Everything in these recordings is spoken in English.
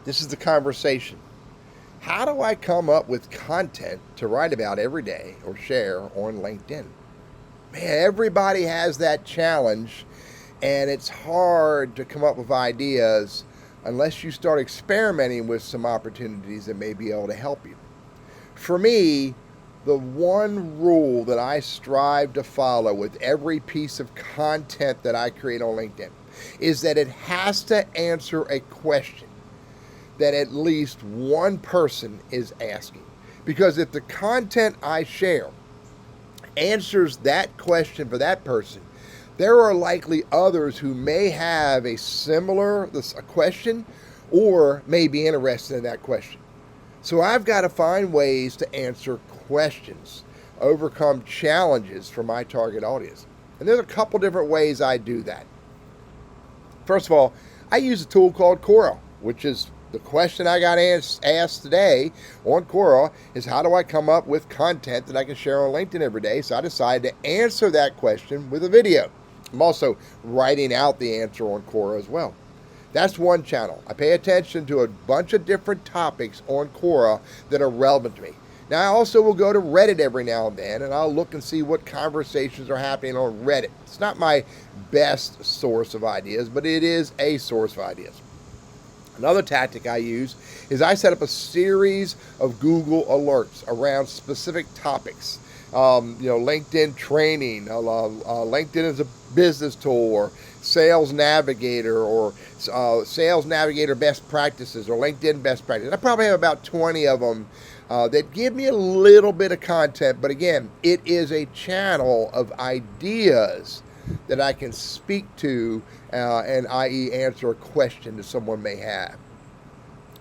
This is the conversation. How do I come up with content to write about every day or share on LinkedIn? Man, everybody has that challenge, and it's hard to come up with ideas unless you start experimenting with some opportunities that may be able to help you. For me, the one rule that I strive to follow with every piece of content that I create on LinkedIn is that it has to answer a question that at least one person is asking. Because if the content I share answers that question for that person, there are likely others who may have a similar question or may be interested in that question. So I've got to find ways to answer questions, overcome challenges for my target audience. And there's a couple different ways I do that. First of all, I use a tool called Quora, which is the question I got asked today on Quora is how do I come up with content that I can share on LinkedIn every day? So I decided to answer that question with a video. I'm also writing out the answer on Quora as well. That's one channel. I pay attention to a bunch of different topics on Quora that are relevant to me. Now, I also will go to Reddit every now and then, and I'll look and see what conversations are happening on Reddit. It's not my best source of ideas, but it is a source of ideas. Another tactic I use is I set up a series of Google alerts around specific topics. LinkedIn training, LinkedIn as a business tool, or Sales Navigator, or Sales Navigator best practices, or LinkedIn best practices. I probably have about 20 of them that give me a little bit of content, but again, it is a channel of ideas that I can speak to and i.e. answer a question that someone may have.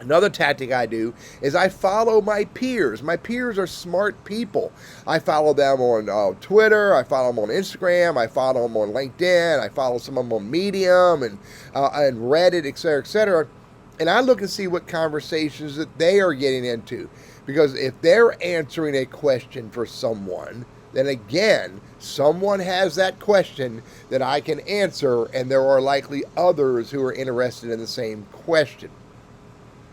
Another tactic I do is I follow my peers. My peers are smart people. I follow them on Twitter, I follow them on Instagram, I follow them on LinkedIn, I follow some of them on Medium and Reddit, et cetera, et cetera. And I look and see what conversations that they are getting into. Because if they're answering a question for someone, then again, someone has that question that I can answer, and there are likely others who are interested in the same question.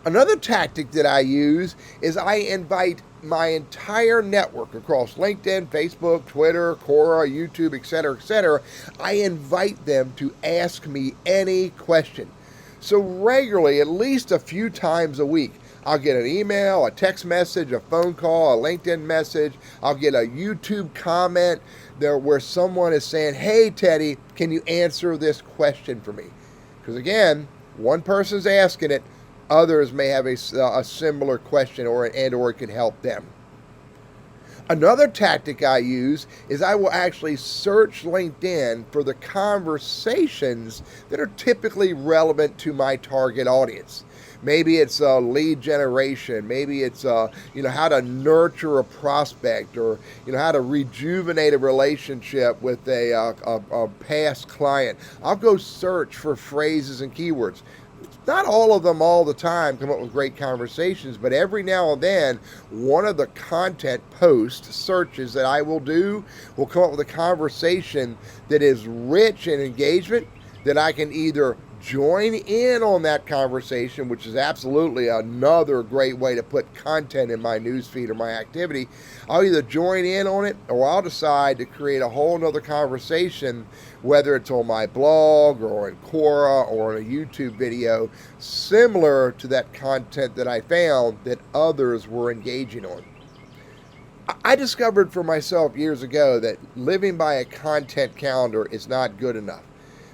Another tactic that I use is I invite my entire network across LinkedIn, Facebook, Twitter, Quora, YouTube, etc. I invite them to ask me any question. So regularly, at least a few times a week, I'll get an email, a text message, a phone call, a LinkedIn message. I'll get a YouTube comment there where someone is saying, hey, Teddy, can you answer this question for me? Because again, one person's asking it, others may have a similar question or it could help them. Another tactic I use is I will actually search LinkedIn for the conversations that are typically relevant to my target audience. Maybe it's lead generation. Maybe it's how to nurture a prospect, or how to rejuvenate a relationship with a past client. I'll go search for phrases and keywords. Not all of them all the time come up with great conversations, but every now and then, one of the content post searches that I will do will come up with a conversation that is rich in engagement, that I can either join in on that conversation, which is absolutely another great way to put content in my newsfeed or my activity. I'll either join in on it, or I'll decide to create a whole nother conversation, whether it's on my blog or in Quora or in a YouTube video, similar to that content that I found that others were engaging on. I discovered for myself years ago that living by a content calendar is not good enough.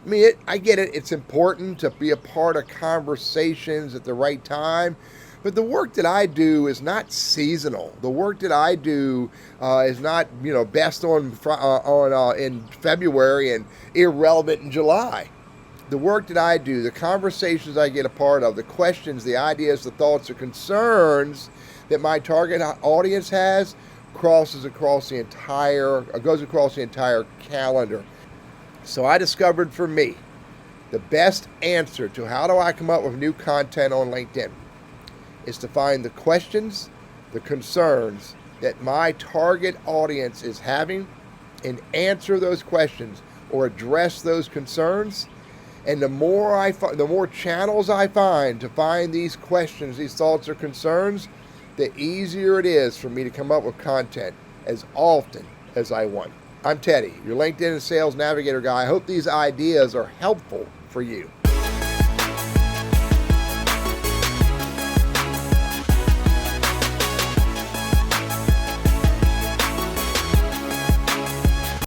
I mean, I get it. It's important to be a part of conversations at the right time. But the work that I do is not seasonal. The work that I do is not, best in February and irrelevant in July. The work that I do, the conversations I get a part of, the questions, the ideas, the thoughts, the concerns that my target audience has goes across the entire calendar. So I discovered for me, the best answer to how do I come up with new content on LinkedIn is to find the questions, the concerns that my target audience is having, and answer those questions or address those concerns, And the more channels I find to find these questions, these thoughts or concerns, the easier it is for me to come up with content as often as I want. I'm Teddy, your LinkedIn and Sales Navigator guy. I hope these ideas are helpful for you.